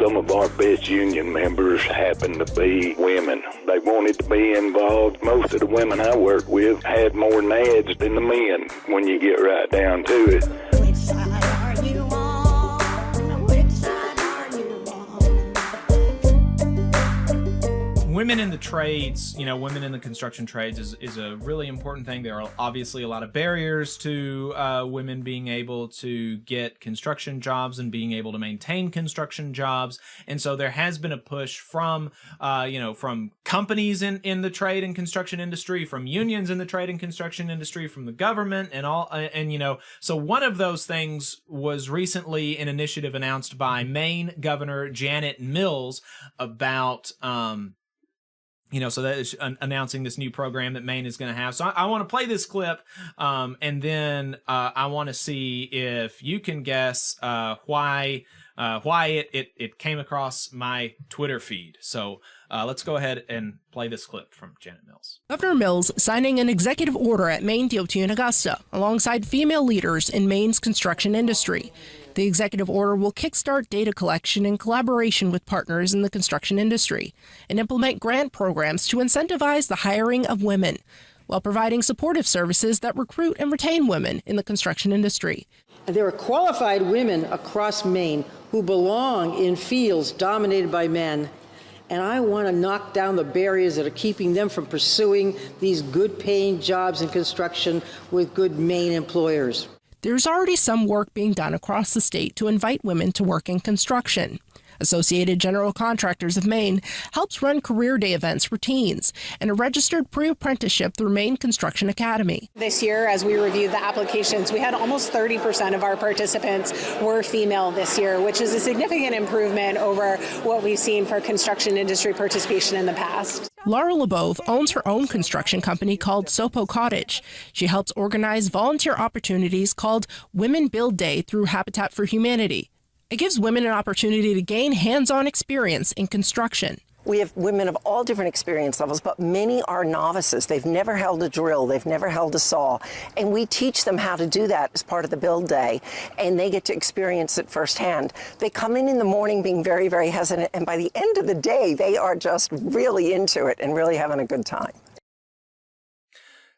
Some of our best union members happen to be women. They wanted to be involved. Most of the women I work with had more nads than the men when you get right down to it. Which side are you on? Which side are you on? Women in the trades, women in the construction trades is a really important thing. There are obviously a lot of barriers to women being able to get construction jobs and being able to maintain construction jobs. And so there has been a push from, from companies in the trade and construction industry, from unions in the trade and construction industry, from the government and all. So one of those things was recently an initiative announced by Maine Governor Janet Mills about, so that is announcing this new program that Maine is going to have. So I want to play this clip, and then I want to see if you can guess why it came across my Twitter feed. So let's go ahead and play this clip from Janet Mills. Governor Mills signing an executive order at Maine DOT in Augusta, alongside female leaders in Maine's construction industry. The executive order will kickstart data collection in collaboration with partners in the construction industry and implement grant programs to incentivize the hiring of women, while providing supportive services that recruit and retain women in the construction industry. There are qualified women across Maine who belong in fields dominated by men, and I want to knock down the barriers that are keeping them from pursuing these good-paying jobs in construction with good Maine employers. There's already some work being done across the state to invite women to work in construction. Associated General Contractors of Maine helps run career day events for teens and a registered pre-apprenticeship through Maine Construction Academy. This year, as we reviewed the applications, we had almost 30% of our participants were female this year, which is a significant improvement over what we've seen for construction industry participation in the past. Laura LeBove owns her own construction company called Sopo Cottage. She helps organize volunteer opportunities called Women Build Day through Habitat for Humanity. It gives women an opportunity to gain hands-on experience in construction. We have women of all different experience levels, but many are novices. They've never held a drill, they've never held a saw, and we teach them how to do that as part of the build day, and they get to experience it firsthand. They come in the morning being very, very hesitant, and by the end of the day, they are just really into it and really having a good time.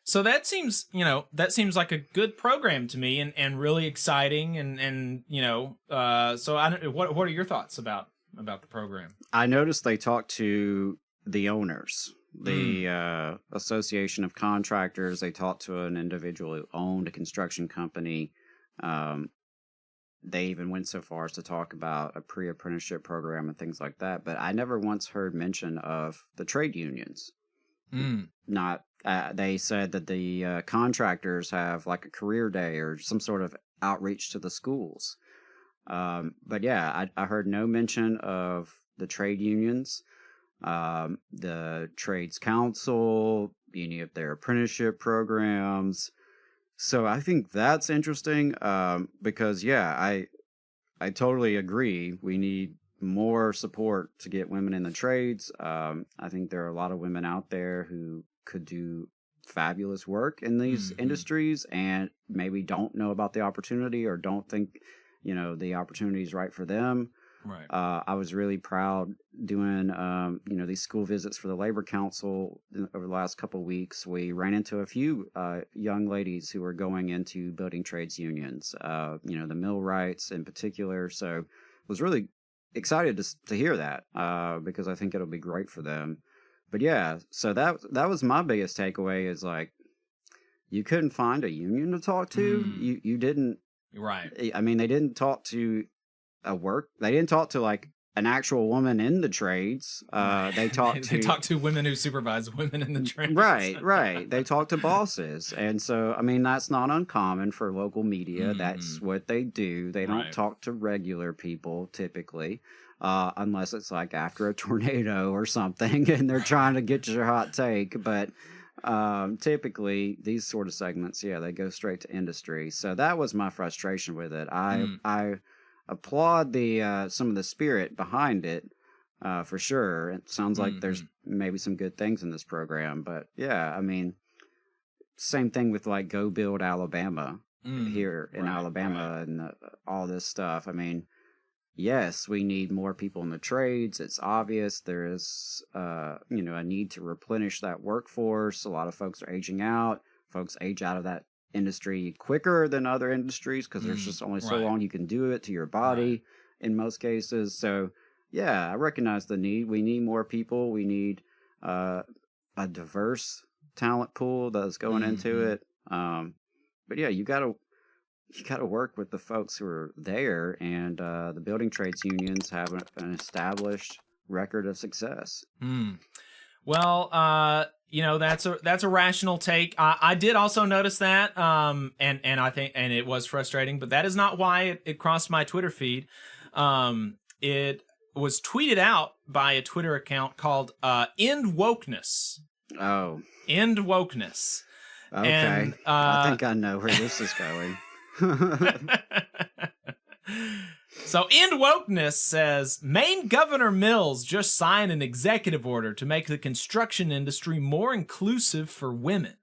So that seems like a good program to me, and really exciting, so I don't, what are your thoughts about the program? I noticed they talked to the owners, the Association of Contractors. They talked to an individual who owned a construction company. They even went so far as to talk about a pre-apprenticeship program and things like that. But I never once heard mention of the trade unions. They said that the contractors have like a career day or some sort of outreach to the schools. But yeah, I heard no mention of the trade unions, the trades council, any of their apprenticeship programs. So I think that's interesting, because yeah, I totally agree. We need more support to get women in the trades. I think there are a lot of women out there who could do fabulous work in these industries and maybe don't know about the opportunity or don't think the opportunity is right for them. Right. I was really proud doing these school visits for the Labor Council over the last couple of weeks. We ran into a few young ladies who were going into building trades unions, the millwrights in particular. So I was really excited to hear that, because I think it'll be great for them. But yeah, so that was my biggest takeaway, is like, you couldn't find a union to talk to. You didn't. Right. I mean, they didn't talk to they didn't talk to like an actual woman in the trades. They talked to women who supervise women in the trades. Right. They talk to bosses. And so, I mean, that's not uncommon for local media. That's what they do. They don't talk to regular people typically, unless it's like after a tornado or something and they're trying to get your hot take. But typically these sort of segments, they go straight to industry. So that was my frustration with it. I applaud the some of the spirit behind it, for sure. It sounds like there's maybe some good things in this program, but yeah, I mean, same thing with like Go Build Alabama here in Alabama and all this stuff. I mean, yes, we need more people in the trades. It's obvious there is, a need to replenish that workforce. A lot of folks are aging out. Folks age out of that industry quicker than other industries because there's just only so long you can do it to your body in most cases. So, yeah, I recognize the need. We need more people. We need a diverse talent pool that's going into it. But yeah, you gotta work with the folks who are there, and the building trades unions have an established record of success. Well, that's a rational take. I did also notice that, and I think, and it was frustrating, but that is not why it crossed my Twitter feed. It was tweeted out by a Twitter account called EndWokeness. Oh, EndWokeness. Okay, and, I think I know where this is going. So EndWokeness says, Maine Governor Mills just signed an executive order to make the construction industry more inclusive for women.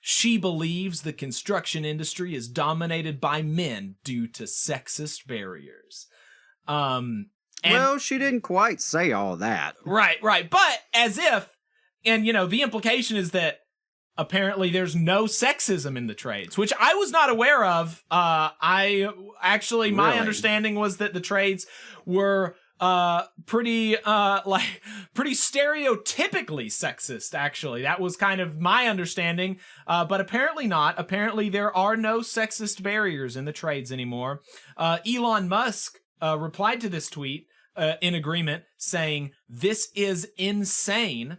She believes the construction industry is dominated by men due to sexist barriers. Well, she didn't quite say all that. Right. But as if, and the implication is that apparently there's no sexism in the trades, which I was not aware of. My understanding was that the trades were pretty stereotypically sexist, actually. That was kind of my understanding, but apparently not. Apparently there are no sexist barriers in the trades anymore. Elon Musk replied to this tweet in agreement, saying, "This is insane."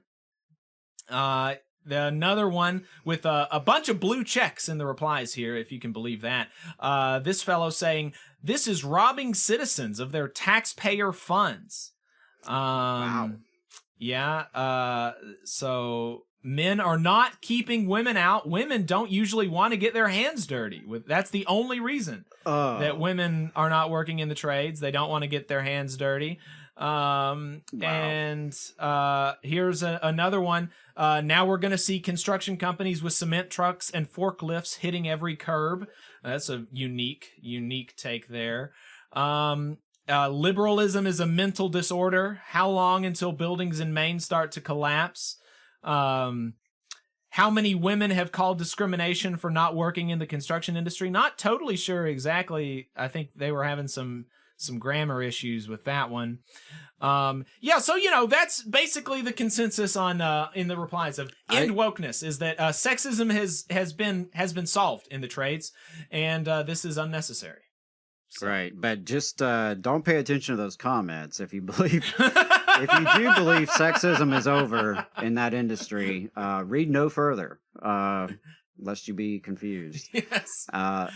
Another one with a bunch of blue checks in the replies here, if you can believe that. This fellow saying, "This is robbing citizens of their taxpayer funds." Wow. Yeah. So men are not keeping women out. Women don't usually want to get their hands dirty. That's the only reason that women are not working in the trades. They don't want to get their hands dirty. And here's another one. Now we're going to see construction companies with cement trucks and forklifts hitting every curb. That's a unique take there. Liberalism is a mental disorder. How long until buildings in Maine start to collapse? How many women have called discrimination for not working in the construction industry? Not totally sure exactly. I think they were having some grammar issues with that one. So that's basically the consensus on in the replies of EndWokeness is that sexism has been solved in the trades, and this is unnecessary. So. Right, but just don't pay attention to those comments if you believe. If you do believe sexism is over in that industry, read no further. Lest you be confused. Yes. And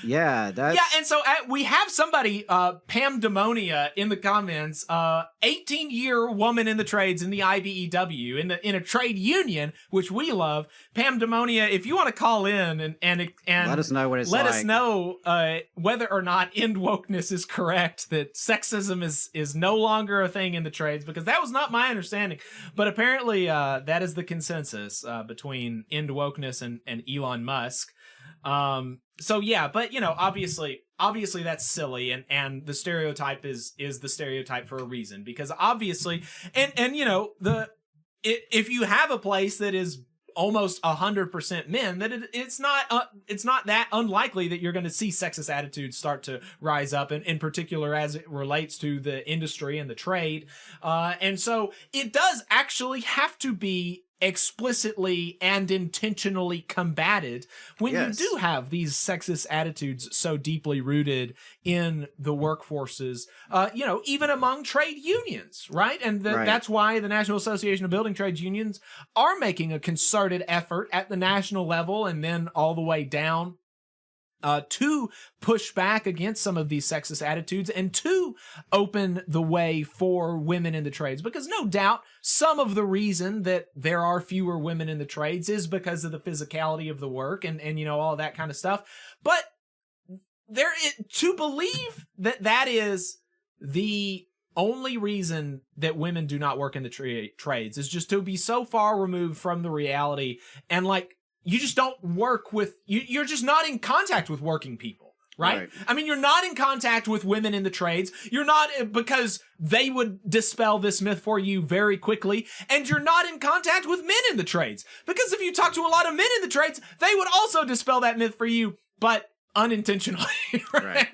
so we have somebody, Pam Demonia, in the comments, 18-year woman in the trades in the IBEW, in a trade union, which we love. Pam Demonia, if you want to call in and let us know what it's let like. us know whether or not EndWokeness is correct, that sexism is no longer a thing in the trades, because that was not my understanding. But apparently that is the consensus between EndWokeness and Elon Musk. But obviously that's silly, and the stereotype is the stereotype for a reason, because obviously if you have a place that is almost 100% men, that it's not that unlikely that you're going to see sexist attitudes start to rise up, in particular as it relates to the industry and the trade. And so it does actually have to be explicitly and intentionally combated when you do have these sexist attitudes so deeply rooted in the workforces, even among trade unions, right? And that's why the National Association of Building Trades Unions are making a concerted effort at the national level and then all the way down to push back against some of these sexist attitudes and to open the way for women in the trades. Because no doubt some of the reason that there are fewer women in the trades is because of the physicality of the work and all that kind of stuff. But to believe that is the only reason that women do not work in the trades is just to be so far removed from the reality, and you just don't work with, you're just not in contact with working people. Right? I mean, you're not in contact with women in the trades. You're not, because they would dispel this myth for you very quickly. And you're not in contact with men in the trades, because if you talk to a lot of men in the trades, they would also dispel that myth for you, but unintentionally. Right?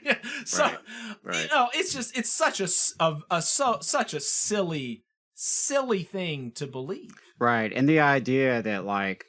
So, you know, it's just, it's such such a silly thing to believe. Right. And the idea that, like,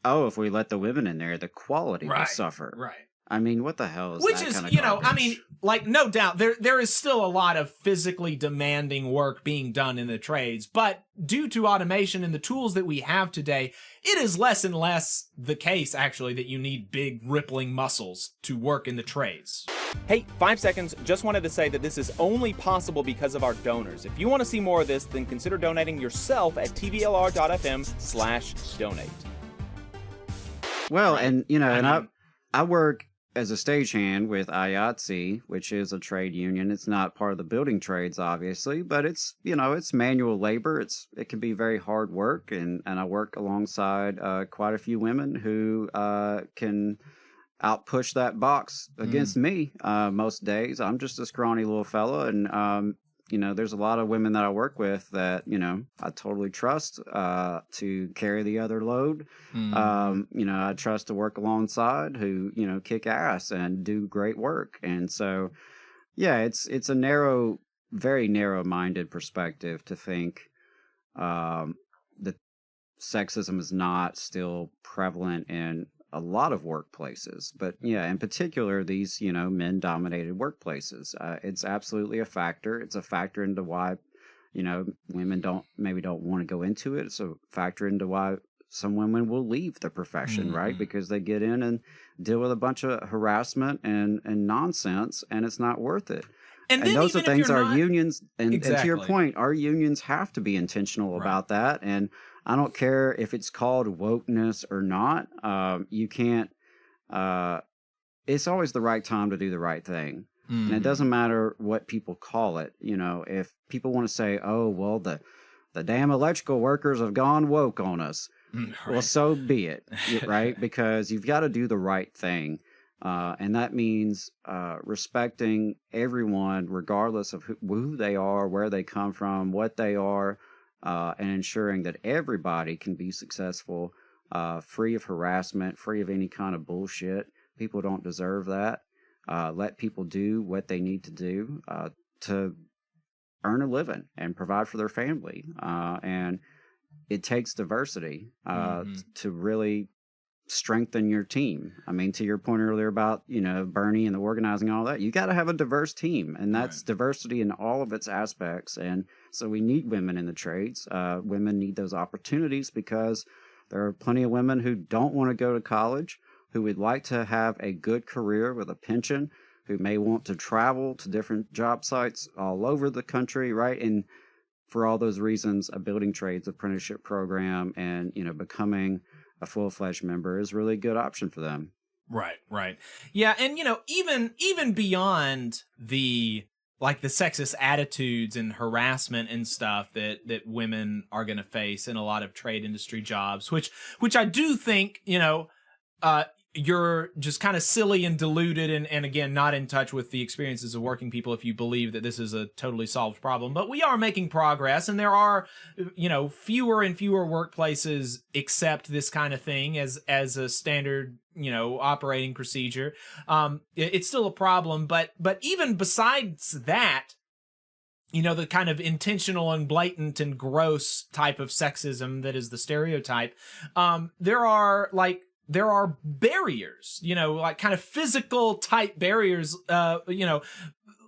oh, if we let the women in there, the quality will suffer. Right. I mean, what the hell is Which that is, kind of you know, I garbage? mean, like, no doubt, there is still a lot of physically demanding work being done in the trades, but due to automation and the tools that we have today, it is less and less the case, actually, that you need big, rippling muscles to work in the trades. Hey, 5 seconds, just wanted to say that this is only possible because of our donors. If you want to see more of this, then consider donating yourself at tvlr.fm/donate. Well, and, you know, and I work as a stagehand with IATSE, which is a trade union. It's not part of the building trades, obviously, but it's, you know, it's manual labor. It can be very hard work, and I work alongside quite a few women who can outpush that box against me most days. I'm just a scrawny little fella, and you know, there's a lot of women that I work with that, you know, I totally trust to carry the other load. You know, I trust to work alongside, who, you know, kick ass and do great work. And so, yeah, it's a very narrow-minded perspective to think that sexism is not still prevalent in a lot of workplaces, but yeah, in particular, these, you know, men-dominated workplaces. It's absolutely a factor. It's a factor into why, you know, women don't want to go into it. It's a factor into why some women will leave the profession, right? Because they get in and deal with a bunch of harassment and nonsense, and it's not worth it. And those are things our unions, and to your point, our unions have to be intentional about that. And I don't care if it's called wokeness or not. You can't, it's always the right time to do the right thing. And it doesn't matter what people call it. You know, if people want to say, oh, well, the damn electrical workers have gone woke on us. Well, so be it, right? Because you've got to do the right thing. And that means respecting everyone, regardless of who they are, where they come from, what they are, and ensuring that everybody can be successful, free of harassment, free of any kind of bullshit. People don't deserve that. Let people do what they need to do to earn a living and provide for their family. And it takes diversity to really strengthen your team. I mean, to your point earlier about, you know, Bernie and the organizing and all that, you got to have a diverse team, and that's diversity in all of its aspects. And so we need women in the trades. Women need those opportunities because there are plenty of women who don't want to go to college, who would like to have a good career with a pension, who may want to travel to different job sites all over the country, right? And for all those reasons, a building trades apprenticeship program and, you know, becoming a full-fledged member is really a good option for them. Right. Yeah, and, you know, even beyond the, like, the sexist attitudes and harassment and stuff that women are going to face in a lot of trade industry jobs, which I do think, you know, you're just kind of silly and deluded and again, not in touch with the experiences of working people if you believe that this is a totally solved problem. But we are making progress, and there are, you know, fewer and fewer workplaces accept this kind of thing as a standard, you know, operating procedure. It's still a problem, but even besides that, you know, the kind of intentional and blatant and gross type of sexism that is the stereotype, there are barriers, you know, like kind of physical type barriers, you know,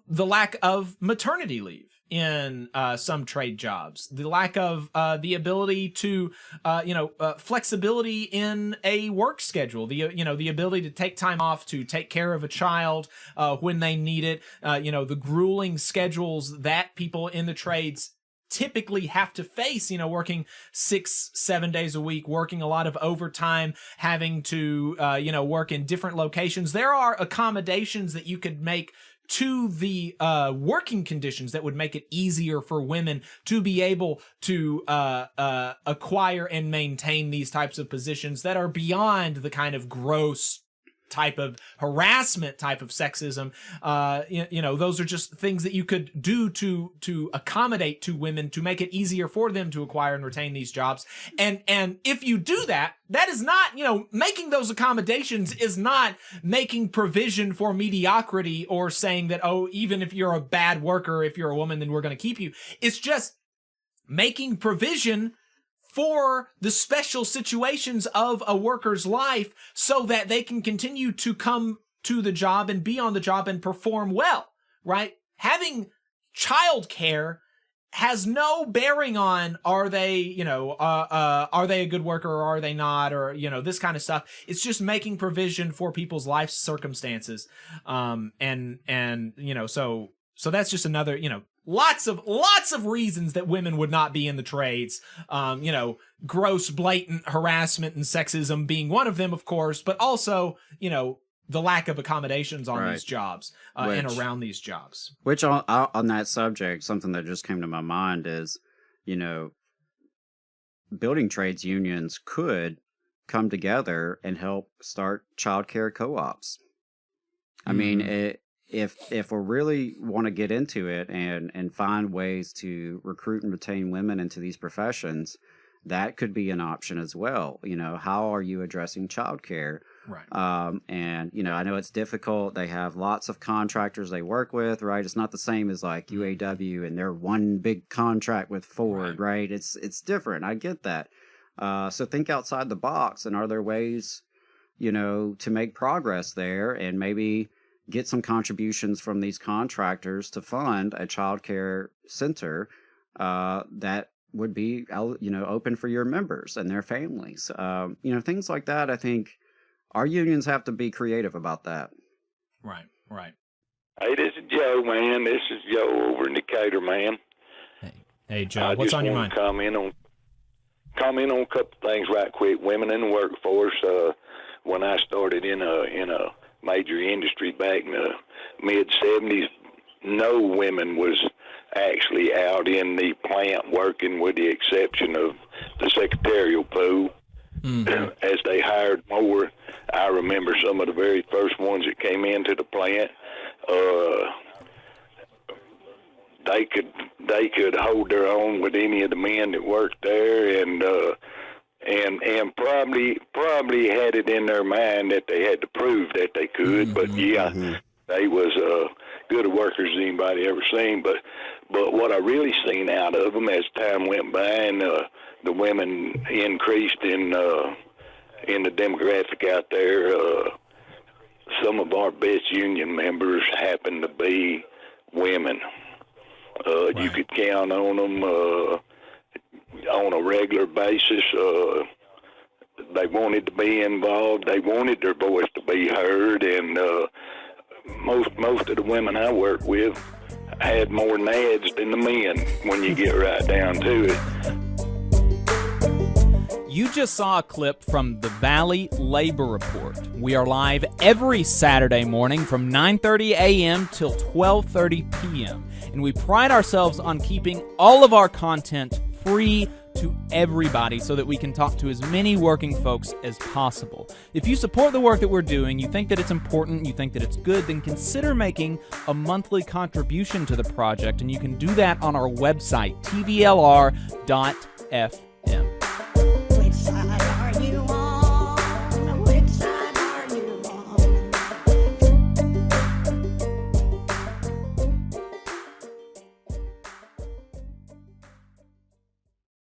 the lack of maternity leave in some trade jobs, the lack of the ability to, flexibility in a work schedule, the ability to take time off to take care of a child when they need it, the grueling schedules that people in the trades typically have to face, you know, working 6-7 days a week, working a lot of overtime, having to, work in different locations. There are accommodations that you could make to the working conditions that would make it easier for women to be able to acquire and maintain these types of positions that are beyond the kind of gross type of harassment, type of sexism. Those are just things that you could do to accommodate to women, to make it easier for them to acquire and retain these jobs. And if you do that, that is not, making those accommodations is not making provision for mediocrity or saying that, oh, even if you're a bad worker, if you're a woman, then we're going to keep you. It's just making provision for the special situations of a worker's life so that they can continue to come to the job and be on the job and perform well, right? Having childcare has no bearing on are they a good worker or are they not, or this kind of stuff. It's just making provision for people's life circumstances, so that's just another lots of reasons that women would not be in the trades. Gross, blatant harassment and sexism being one of them, of course, but also the lack of accommodations on these jobs and around these jobs. Which on that subject, something that just came to my mind is, building trades unions could come together and help start childcare co-ops. I mean, if we really want to get into it and find ways to recruit and retain women into these professions, that could be an option as well. How are you addressing childcare? Right. I know it's difficult. They have lots of contractors they work with, right? It's not the same as like UAW and their one big contract with Ford, right? It's different. I get that. So think outside the box. And are there ways, to make progress there and maybe get some contributions from these contractors to fund a child care center that would be, open for your members and their families. Things like that. I think our unions have to be creative about that. Right. Hey, this is Joe, man. This is Joe over in Decatur, man. Hey, Joe, what's on your mind? Comment on a couple things right quick. Women in the workforce. When I started in a major industry back in the mid-'70s, no women was actually out in the plant working, with the exception of the secretarial pool. Mm-hmm. As they hired more, I remember some of the very first ones that came into the plant. They could hold their own with any of the men that worked there, and probably had it in their mind that they had to prove that they could. Mm-hmm. But yeah, they was good workers as anybody ever seen. But what I really seen out of them as time went by, and the women increased in the demographic out there. Some of our best union members happen to be women. Right. You could count on them on a regular basis. They wanted to be involved. They wanted their voice to be heard, and most of the women I work with had more nads than the men when you get right down to it. You just saw a clip from the Valley Labor Report. We are live every Saturday morning from 9:30 a.m. till 12:30 p.m. And we pride ourselves on keeping all of our content free to everybody so that we can talk to as many working folks as possible. If you support the work that we're doing, you think that it's important, you think that it's good, then consider making a monthly contribution to the project, and you can do that on our website, tvlr.fm.